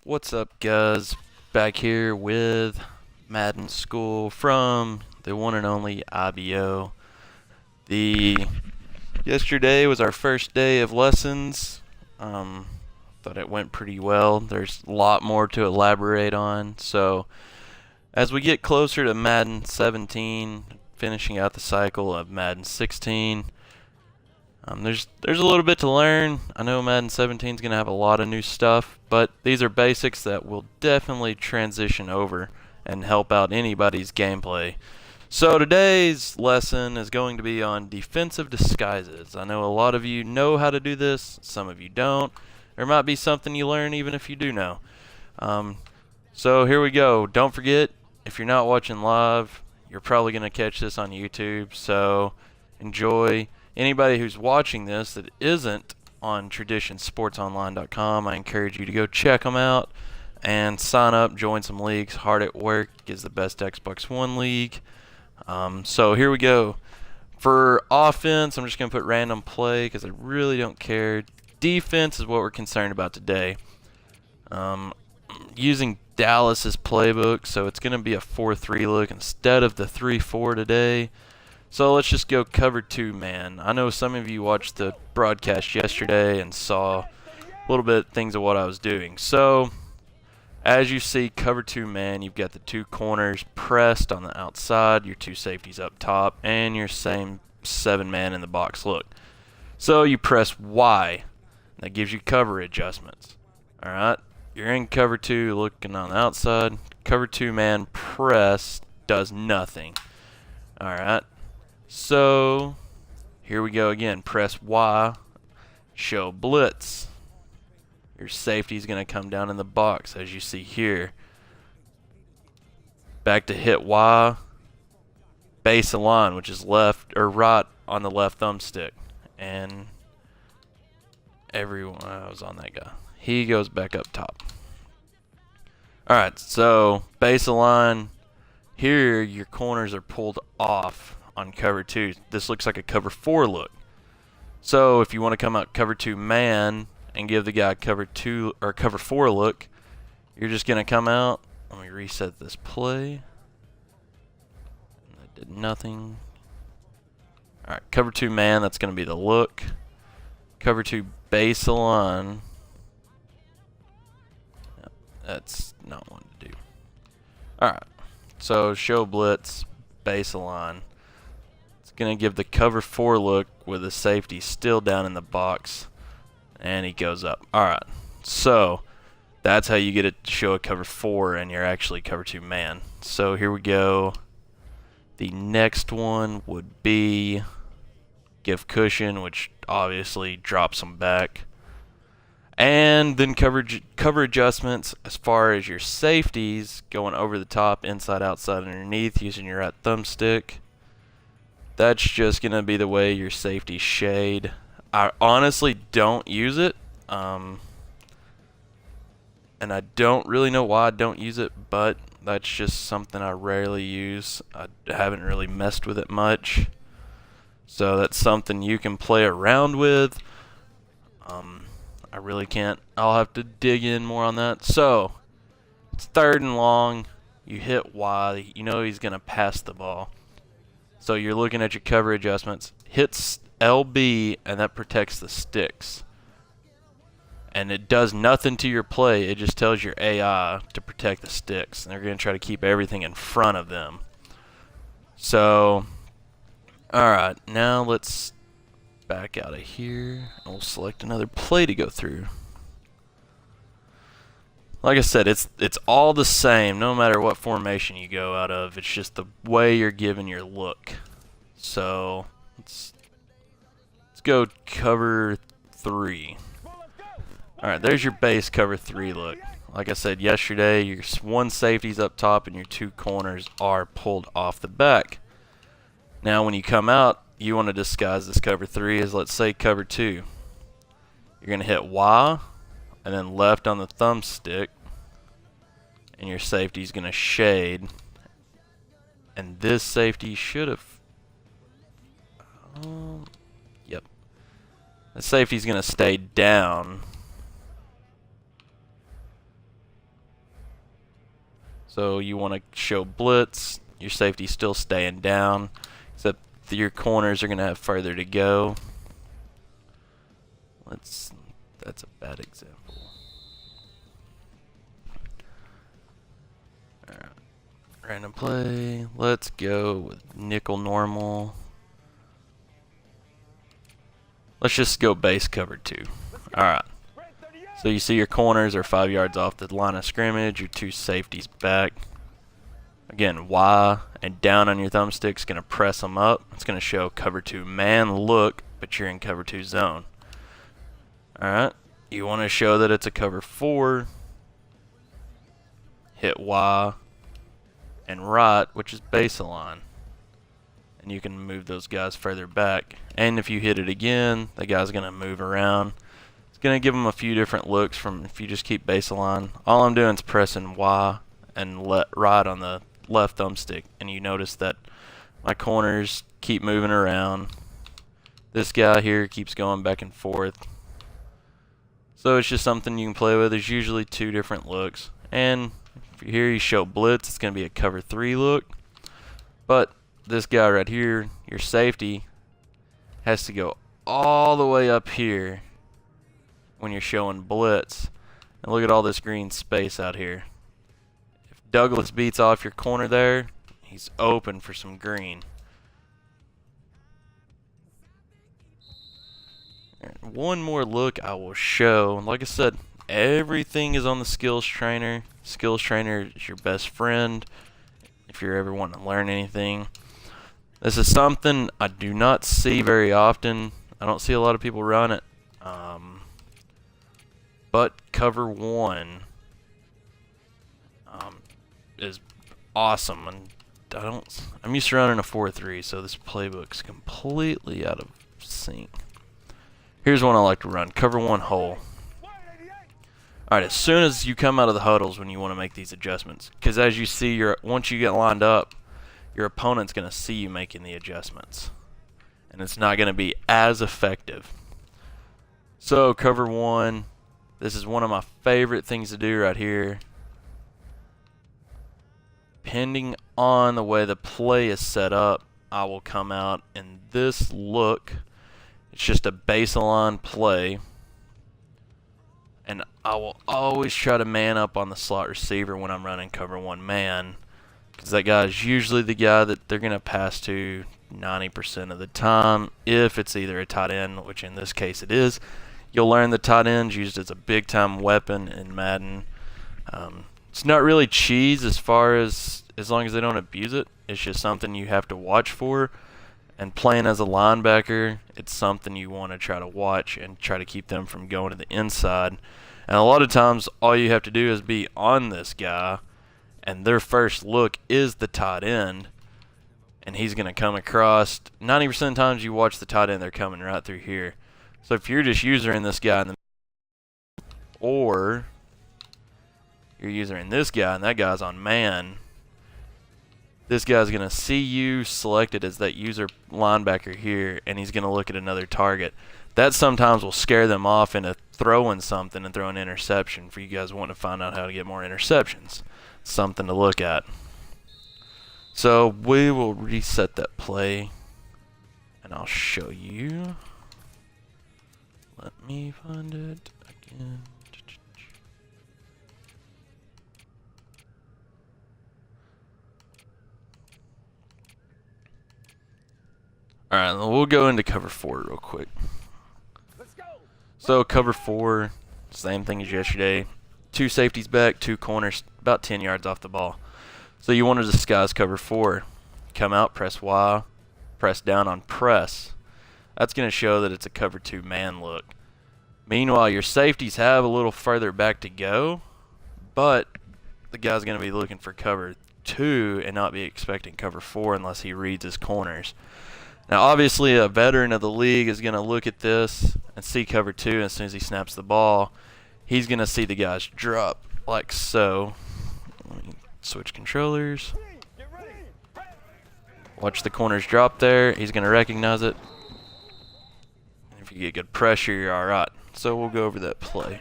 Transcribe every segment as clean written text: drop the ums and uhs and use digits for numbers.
What's up, guys? Back here with Madden School from the one and only iBO. Yesterday was our first day of lessons. Thought it went pretty well. There's a lot more to elaborate on. So as we get closer to Madden 17, finishing out the cycle of Madden 16, there's a little bit to learn. I know Madden 17 is going to have a lot of new stuff, but these are basics that will definitely transition over and help out anybody's gameplay. So today's lesson is going to be on defensive disguises. I know a lot of you know how to do this, some of you don't. There might be something you learn even if you do know. So here we go. Don't forget, if you're not watching live, you're probably going to catch this on YouTube, so enjoy. Anybody who's watching this that isn't on traditionsportsonline.com, I encourage you to go check them out and sign up, join some leagues. Hard at Work is the best Xbox One league. So here we go. For offense, I'm just going to put random play because I really don't care. Defense is what we're concerned about today. Using Dallas's playbook, so it's going to be a 4-3 look instead of the 3-4 today. So let's just go cover 2 man. I know some of you watched the broadcast yesterday and saw a little bit of things of what I was doing. So as you see, cover 2 man, you've got the 2 corners pressed on the outside, your 2 safeties up top, and your same 7 man in the box look. So you press Y. That gives you cover adjustments. Alright, you're in cover 2 looking on the outside. Cover 2 man press does nothing. Alright. So, here we go again. Press Y, show blitz. Your safety is going to come down in the box, as you see here. Back to hit Y, base align, which is left or right on the left thumbstick. And everyone, I was on that guy. He goes back up top. Alright, so base align. Here, your corners are pulled off on cover 2. This looks like a cover 4 look. So if you want to come out cover 2 man and give the guy cover 2 or cover 4 look, you're just going to come out. Let me reset this play. That did nothing. Alright, cover 2 man, that's going to be the look. Cover 2 base align. That's not one to do. Alright, so show blitz, base align. Going to give the cover 4 look with the safety still down in the box, and he goes up. Alright, so that's how you get it to show a cover 4 and you're actually cover 2 man. So here we go. The next one would be give cushion, which obviously drops them back. And then cover adjustments as far as your safeties going over the top, inside, outside, underneath using your right thumbstick. That's just going to be the way your safety shade. I honestly don't use it. And I don't really know why I don't use it, but that's just something I rarely use. I haven't really messed with it much. So that's something you can play around with. I really can't. I'll have to dig in more on that. So, it's 3rd and long. You hit Y. You know he's going to pass the ball. So you're looking at your cover adjustments. Hits LB, and that protects the sticks. And it does nothing to your play. It just tells your AI to protect the sticks. And they're going to try to keep everything in front of them. So, alright, now let's back out of here. And we'll select another play to go through. Like I said, it's all the same no matter what formation you go out of. It's just the way you're giving your look. So let's go cover 3. Alright, there's your base cover 3 look. Like I said yesterday, your 1 safety's up top and your 2 corners are pulled off the back. Now when you come out, you want to disguise this cover 3 as, let's say, cover 2. You're going to hit Y and then left on the thumbstick, and your safety's going to shade, and this safety should have yep, the safety's going to stay down So you want to show blitz. Your safety's still staying down, except your corners are going to have further to go. That's a bad example. Alright. Random play. Let's go with nickel normal. Let's just go base cover 2. Alright. So you see your corners are 5 yards off the line of scrimmage. Your 2 safeties back. Again, Y and down on your thumbstick is going to press them up. It's going to show cover 2 man look, but you're in cover 2 zone. Alright. You want to show that it's a cover 4. Hit Y and right, which is base align. And you can move those guys further back. And if you hit it again, the guy's going to move around. It's going to give them a few different looks from if you just keep base align. All I'm doing is pressing Y and right on the left thumbstick. And you notice that my corners keep moving around. This guy here keeps going back and forth. So it's just something you can play with. There's usually 2 different looks. And if here you show blitz, it's going to be a cover 3 look. But this guy right here, your safety, has to go all the way up here when you're showing blitz. And look at all this green space out here. If Douglas beats off your corner there, he's open for some green. And one more look I will show. Like I said, everything is on the skills trainer. Skills trainer is your best friend if you're ever wanting to learn anything. This is something I do not see very often. I don't see a lot of people run it. But cover 1 is awesome, and I'm used to running a 4-3, so this playbook's completely out of sync. Here's one I like to run: cover 1 hole. Alright, as soon as you come out of the huddles when you want to make these adjustments, because as you see, once you get lined up, your opponent's going to see you making the adjustments, and it's not going to be as effective. So cover 1, this is one of my favorite things to do right here. Depending on the way the play is set up, I will come out in this look. It's just a baseline play, and I will always try to man up on the slot receiver when I'm running cover 1 man, because that guy is usually the guy that they're going to pass to 90% of the time. If it's either a tight end, which in this case it is, you'll learn the tight end's used as a big time weapon in Madden. It's not really cheese as long as they don't abuse it. It's just something you have to watch for. And playing as a linebacker, it's something you want to try to watch and try to keep them from going to the inside. And a lot of times, all you have to do is be on this guy, and their first look is the tight end, and he's going to come across. 90% of the times you watch the tight end, they're coming right through here. So if you're just using this guy in the or you're using this guy and that guy's on man, this guy's going to see you selected as that user linebacker here, and he's going to look at another target. That sometimes will scare them off into throwing something and throwing an interception. For you guys wanting to find out how to get more interceptions, something to look at. So we will reset that play, and I'll show you. Let me find it again. Alright, we'll go into cover 4 real quick. So cover 4, same thing as yesterday. 2 safeties back, 2 corners, about 10 yards off the ball. So you want to disguise cover 4. Come out, press Y, press down on press. That's going to show that it's a cover 2 man look. Meanwhile, your safeties have a little further back to go, but the guy's going to be looking for cover 2 and not be expecting cover 4 unless he reads his corners. Now, obviously, a veteran of the league is going to look at this and see cover 2, and as soon as he snaps the ball, he's going to see the guys drop like so. Let me switch controllers. Watch the corners drop there. He's going to recognize it. And if you get good pressure, you're all right. So we'll go over that play.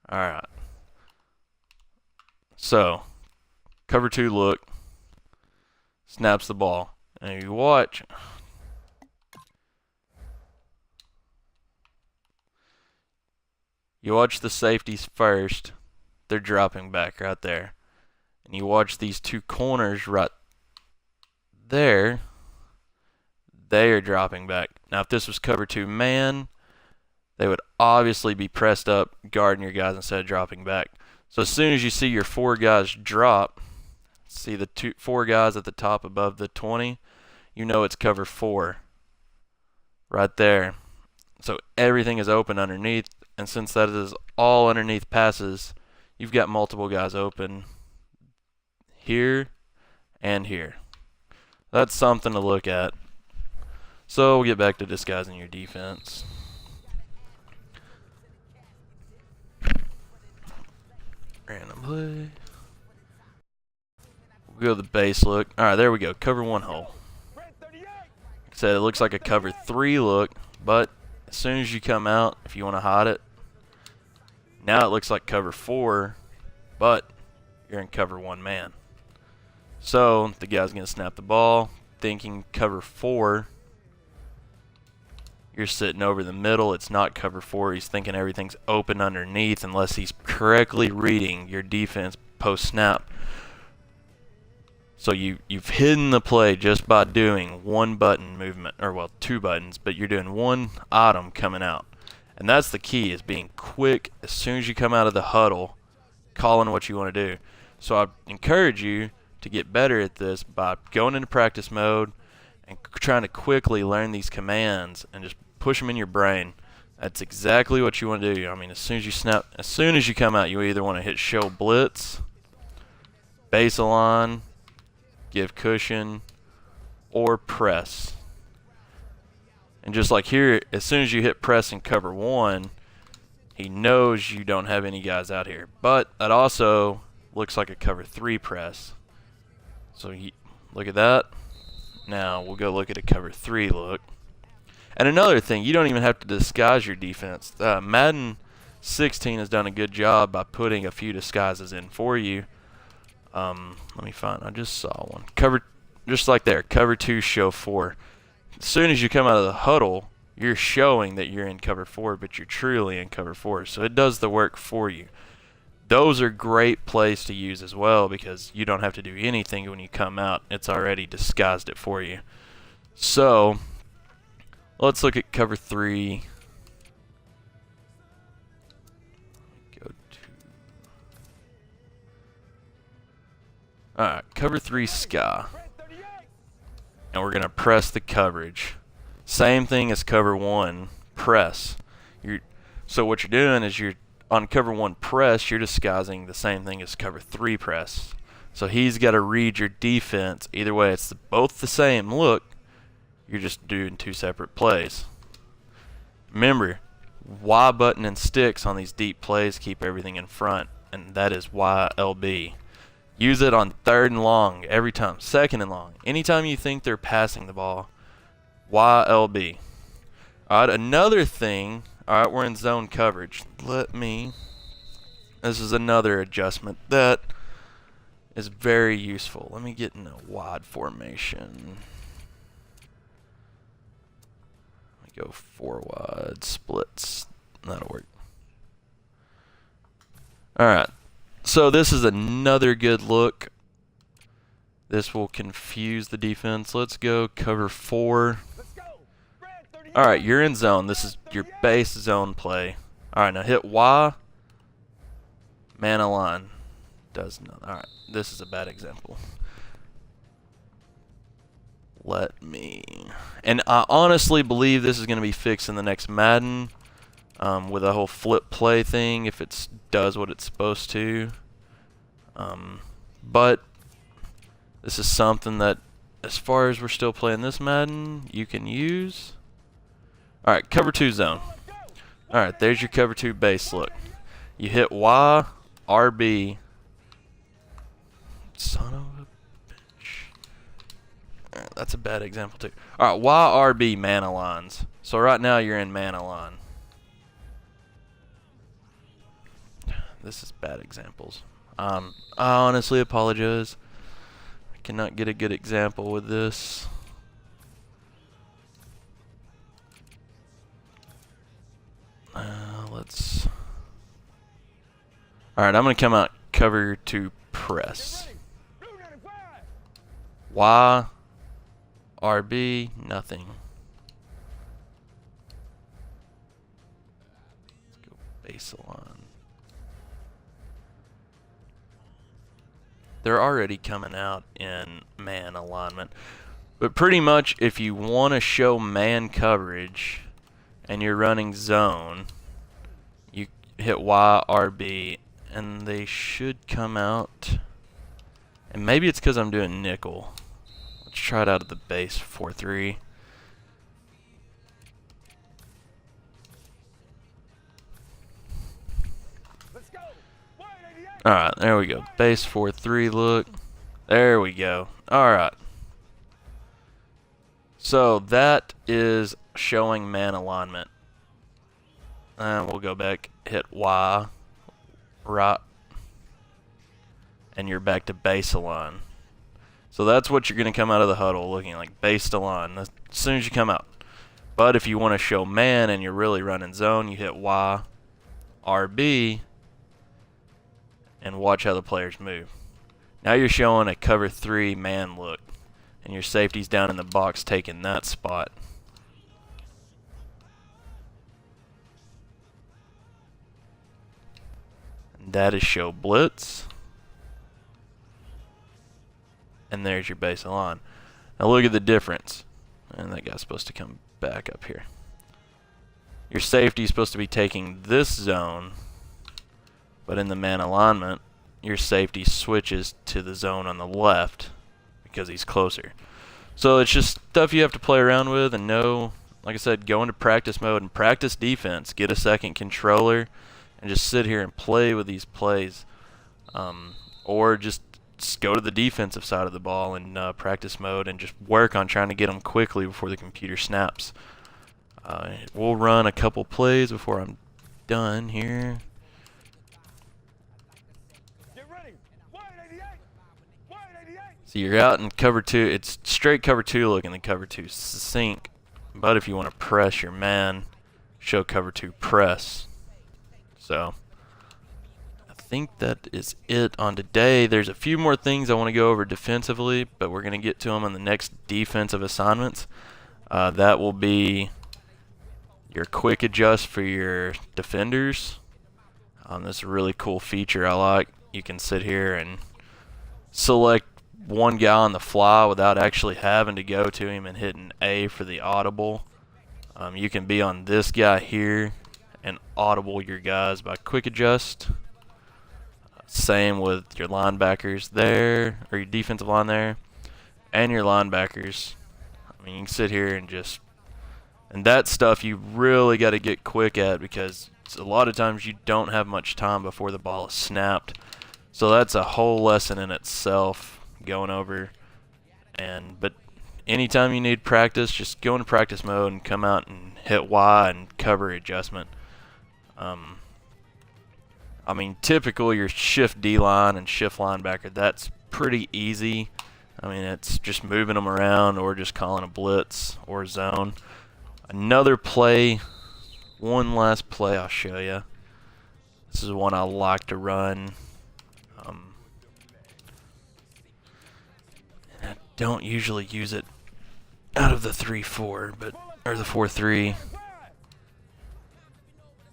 All right. So, cover 2 look, snaps the ball. And you watch. You watch the safeties first. They're dropping back right there. And you watch these 2 corners right there. They are dropping back. Now, if this was cover 2 man, they would obviously be pressed up, guarding your guys instead of dropping back. So as soon as you see your 4 guys drop, see the 4 guys at the top above the 20, you know it's cover 4 right there. So everything is open underneath, and since that is all underneath passes, you've got multiple guys open here and here. That's something to look at. So we'll get back to disguising your defense. Random play. We'll go to the base look. Alright, there we go. Cover 1 hole. Like I said, it looks like a cover 3 look, but as soon as you come out, if you want to hide it, now it looks like cover 4, but you're in cover 1 man. So the guy's going to snap the ball, thinking cover 4. You're sitting over the middle. It's not cover 4. He's thinking everything's open underneath unless he's correctly reading your defense post-snap. So you've hidden the play just by doing 1 button movement, or well, 2 buttons, but you're doing 1 item coming out. And that's the key, is being quick as soon as you come out of the huddle, calling what you want to do. So I encourage you to get better at this by going into practice mode and trying to quickly learn these commands and just push them in your brain. That's exactly what you want to do. I mean, as soon as you snap, as soon as you come out, you either want to hit show blitz, base align, give cushion, or press. And just like here, as soon as you hit press in cover 1, he knows you don't have any guys out here. But that also looks like a cover 3 press. So look at that. Now we'll go look at a cover 3 look. And another thing, you don't even have to disguise your defense. Madden 16 has done a good job by putting a few disguises in for you. Let me find. I just saw one. Cover, just like there. Cover 2, show 4. As soon as you come out of the huddle, you're showing that you're in cover 4, but you're truly in cover 4. So it does the work for you. Those are great plays to use as well because you don't have to do anything when you come out. It's already disguised it for you. So let's look at cover 3. Alright, cover 3 sky. And we're going to press the coverage. Same thing as cover 1, press. So what you're doing is you're on cover 1 press, you're disguising the same thing as cover 3 press. So he's got to read your defense. Either way, it's both the same look. You're just doing 2 separate plays. Remember, Y button and sticks on these deep plays keep everything in front, and that is YLB. Use it on 3rd and long every time, 2nd and long. Anytime you think they're passing the ball, YLB. All right, another thing. All right, we're in zone coverage. This is another adjustment that is very useful. Let me get in a wide formation. Let me go 4 wide splits. That'll work. All right. So this is another good look. This will confuse the defense. Let's go cover 4. Alright, you're in zone. This is your base zone play. Alright, now hit Y. Man align. Does not. Alright, this is a bad example. And I honestly believe this is going to be fixed in the next Madden. With a whole flip play thing, if it does what it's supposed to. But this is something that, as far as we're still playing this Madden, you can use. Alright, cover 2 zone. Alright, there's your cover 2 base look. You hit Y, RB. Son of a bitch. Alright, that's a bad example too. Alright, Y, RB, man aligns. So right now you're in man align. This is bad examples. I honestly apologize. I cannot get a good example with this. Let's... Alright, I'm going to come out cover to press. Y, RB, nothing. Let's go baseline. They're already coming out in man alignment. But pretty much if you want to show man coverage and you're running zone, you hit Y, RB, and they should come out. And maybe it's because I'm doing nickel. Let's try it out of the base 4-3. Alright, there we go. Base 4-3 look. There we go. Alright. So that is showing man alignment. And we'll go back, hit Y, right, and you're back to base align. So that's what you're going to come out of the huddle looking like, base align, as soon as you come out. But if you want to show man and you're really running zone, you hit Y, RB, and watch how the players move. Now you're showing a cover 3 man look, and your safety's down in the box taking that spot. And that is show blitz. And there's your base align. Now look at the difference. And that guy's supposed to come back up here. Your safety is supposed to be taking this zone, but in the man alignment, your safety switches to the zone on the left because he's closer. So it's just stuff you have to play around with and know. Like I said, go into practice mode and practice defense. Get a second controller and just sit here and play with these plays. Or just go to the defensive side of the ball in practice mode and just work on trying to get them quickly before the computer snaps. We'll run a couple plays before I'm done here. So you're out in cover 2. It's straight cover 2 look in the cover 2 sink. But if you want to press your man, show cover 2 press. So I think that is it on today. There's a few more things I want to go over defensively, but we're going to get to them on the next defensive assignments. That will be your quick adjust for your defenders. This is a really cool feature I like. You can sit here and select one guy on the fly without actually having to go to him and hitting A for the audible. You can be on this guy here and audible your guys by quick adjust. Same with your linebackers there, or your defensive line there, and your linebackers. I mean, you can sit here and just, and that stuff you really got to get quick at because a lot of times you don't have much time before the ball is snapped. So that's a whole lesson in itself going over. But anytime you need practice, just go into practice mode and come out and hit Y and cover adjustment. I mean, typical your shift D line and shift linebacker, that's pretty easy. I mean, it's just moving them around or just calling a blitz or zone. Another play, one last play I'll show you. This is one I like to run. I don't usually use it out of the 3-4, or the 4-3.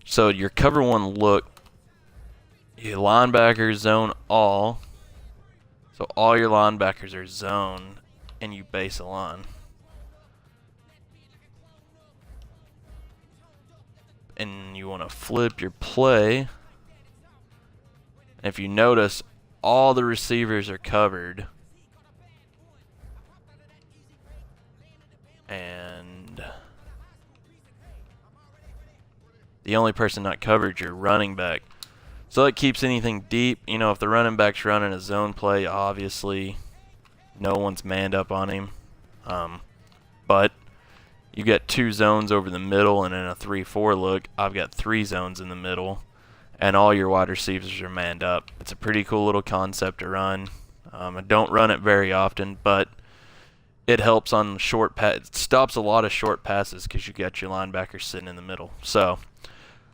So your cover 1 look, your linebackers zone all. So all your linebackers are zone, and you base align. And you want to flip your play. And if you notice, all the receivers are covered. And the only person not covered is your running back. So it keeps anything deep. You know, if the running back's running a zone play, obviously no one's manned up on him. But you got 2 zones over the middle, and in a 3-4 look, I've got 3 zones in the middle. and all your wide receivers are manned up. It's a pretty cool little concept to run. I don't run it very often, but it helps on short pass. It stops a lot of short passes because you got your linebacker sitting in the middle. So,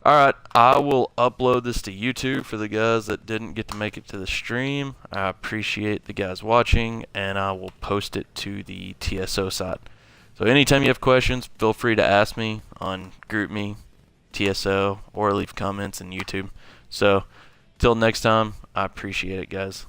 all right, I will upload this to YouTube for the guys that didn't get to make it to the stream. I appreciate the guys watching, and I will post it to the TSO site. So anytime you have questions, feel free to ask me on GroupMe, TSO, or leave comments in YouTube. So, till next time, I appreciate it, guys.